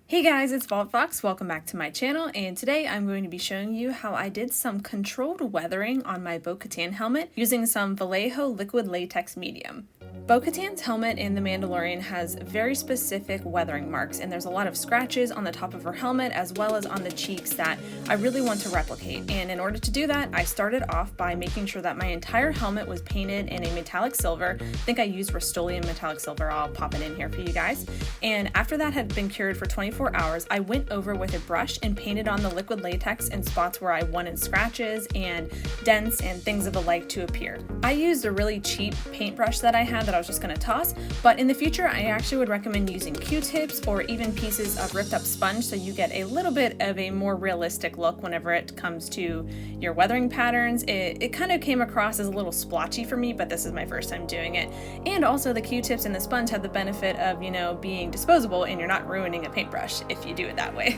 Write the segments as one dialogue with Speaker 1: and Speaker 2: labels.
Speaker 1: Hey guys, it's Fox. Welcome back to my channel, and today I'm going to be showing you how I did some controlled weathering on my Bo-Katan helmet using some Vallejo liquid latex medium. Bo-Katan's helmet in The Mandalorian has very specific weathering marks, and there's a lot of scratches on the top of her helmet as well as on the cheeks that I really want to replicate. And in order to do that, I started off by making sure that my entire helmet was painted in a metallic silver. I think I used Rust-Oleum metallic silver. I'll pop it in here for you guys. And after that had been cured for 24 hours, I went over with a brush and painted on the liquid latex in spots where I wanted scratches and dents and things of the like to appear. I used a really cheap paintbrush that I had that I was just going to toss, but in the future I actually would recommend using Q-tips or even pieces of ripped up sponge so you get a little bit of a more realistic look whenever it comes to your weathering patterns. It kind of came across as a little splotchy for me, but this is my first time doing it. And also the Q-tips and the sponge have the benefit of, being disposable and you're not ruining a paintbrush if you do it that way.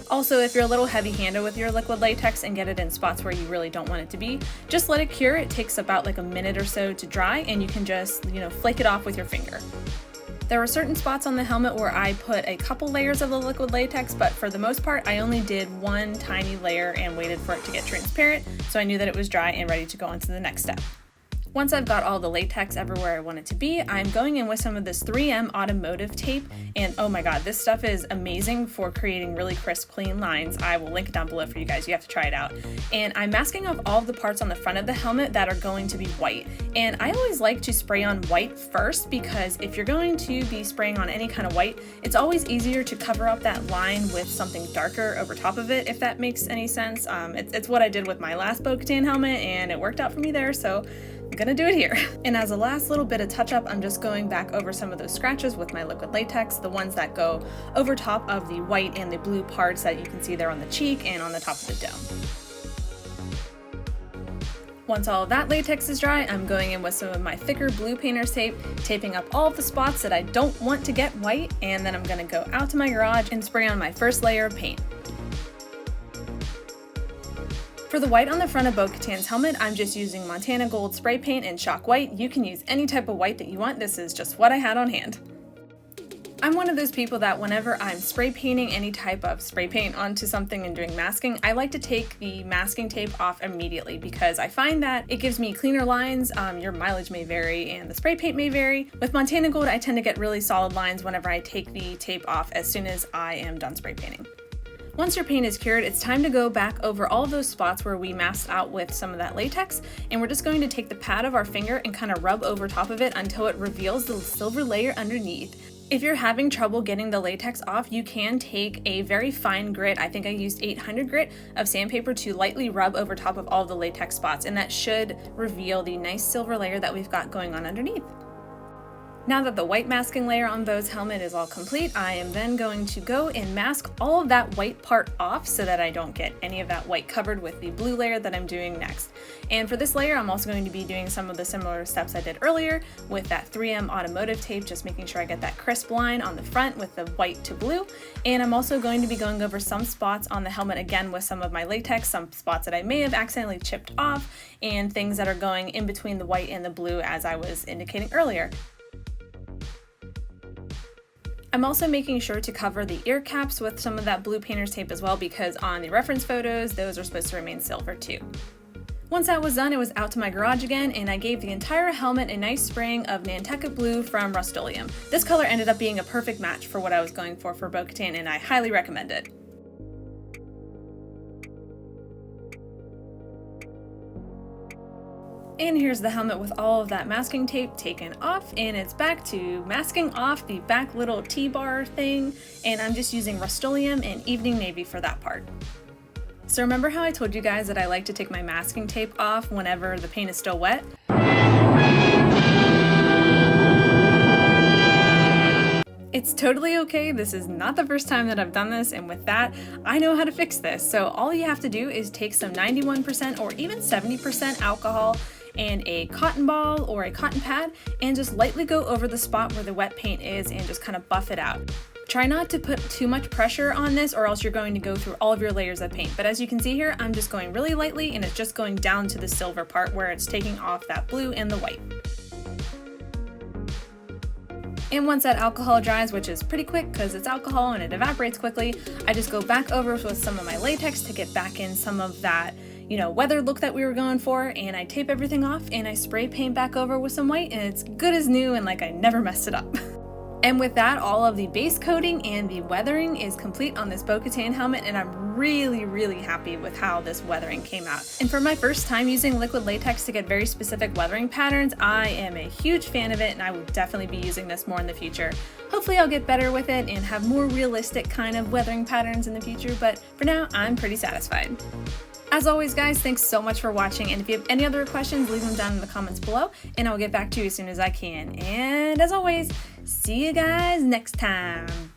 Speaker 1: Also, if you're a little heavy-handed with your liquid latex and get it in spots where you really don't want it to be, just let it cure. It takes about like a minute or so to dry, and you can just, flake it off with your finger. There were certain spots on the helmet where I put a couple layers of the liquid latex, but for the most part, I only did one tiny layer and waited for it to get transparent, so I knew that it was dry and ready to go on to the next step. Once I've got all the latex everywhere I want it to be, I'm going in with some of this 3M automotive tape, and oh my god, this stuff is amazing for creating really crisp, clean lines. I will link it down below for you guys, you have to try it out. And I'm masking off all of the parts on the front of the helmet that are going to be white. And I always like to spray on white first, because if you're going to be spraying on any kind of white, it's always easier to cover up that line with something darker over top of it, if that makes any sense. It's what I did with my last Bo-Katan helmet, and it worked out for me there, so I'm gonna do it here. And as a last little bit of touch up, I'm just going back over some of those scratches with my liquid latex, the ones that go over top of the white and the blue parts that you can see there on the cheek and on the top of the dome. Once all of that latex is dry, I'm going in with some of my thicker blue painter's tape, taping up all of the spots that I don't want to get white, and then I'm gonna go out to my garage and spray on my first layer of paint. For the white on the front of Bo-Katan's helmet, I'm just using Montana Gold spray paint and chalk white. You can use any type of white that you want. This is just what I had on hand. I'm one of those people that whenever I'm spray painting any type of spray paint onto something and doing masking, I like to take the masking tape off immediately because I find that it gives me cleaner lines. Your mileage may vary and the spray paint may vary. With Montana Gold, I tend to get really solid lines whenever I take the tape off as soon as I am done spray painting. Once your paint is cured, it's time to go back over all of those spots where we masked out with some of that latex, and we're just going to take the pad of our finger and kind of rub over top of it until it reveals the silver layer underneath. If you're having trouble getting the latex off, you can take a very fine grit, I think I used 800 grit of sandpaper to lightly rub over top of all the latex spots, and that should reveal the nice silver layer that we've got going on underneath. Now that the white masking layer on Bo's helmet is all complete, I am then going to go and mask all of that white part off so that I don't get any of that white covered with the blue layer that I'm doing next. And for this layer, I'm also going to be doing some of the similar steps I did earlier with that 3M automotive tape, just making sure I get that crisp line on the front with the white to blue. And I'm also going to be going over some spots on the helmet again with some of my latex, some spots that I may have accidentally chipped off, and things that are going in between the white and the blue as I was indicating earlier. I'm also making sure to cover the ear caps with some of that blue painter's tape as well, because on the reference photos, those are supposed to remain silver too. Once that was done, it was out to my garage again, and I gave the entire helmet a nice spraying of Nantucket Blue from Rust-Oleum. This color ended up being a perfect match for what I was going for Bo-Katan, and I highly recommend it. And here's the helmet with all of that masking tape taken off, and it's back to masking off the back little T-bar thing, and I'm just using Rust-Oleum and Evening Navy for that part. So remember how I told you guys that I like to take my masking tape off whenever the paint is still wet? It's totally okay. This is not the first time that I've done this, and with that, I know how to fix this. So all you have to do is take some 91% or even 70% alcohol and a cotton ball or a cotton pad and just lightly go over the spot where the wet paint is and just kind of buff it out. Try not to put too much pressure on this or else you're going to go through all of your layers of paint. But as you can see here, I'm just going really lightly and it's just going down to the silver part where it's taking off that blue and the white. And once that alcohol dries, which is pretty quick because it's alcohol and it evaporates quickly, I just go back over with some of my latex to get back in some of that, weather look that we were going for, and I tape everything off and I spray paint back over with some white, and it's good as new and like I never messed it up. And with that, all of the base coating and the weathering is complete on this Bo-Katan helmet, and I'm really happy with how this weathering came out. And for my first time using liquid latex to get very specific weathering patterns, I am a huge fan of it, and I will definitely be using this more in the future. Hopefully I'll get better with it and have more realistic kind of weathering patterns in the future, but for now, I'm pretty satisfied. As always, guys, thanks so much for watching, and if you have any other questions, leave them down in the comments below, and I'll get back to you as soon as I can. And as always, see you guys next time.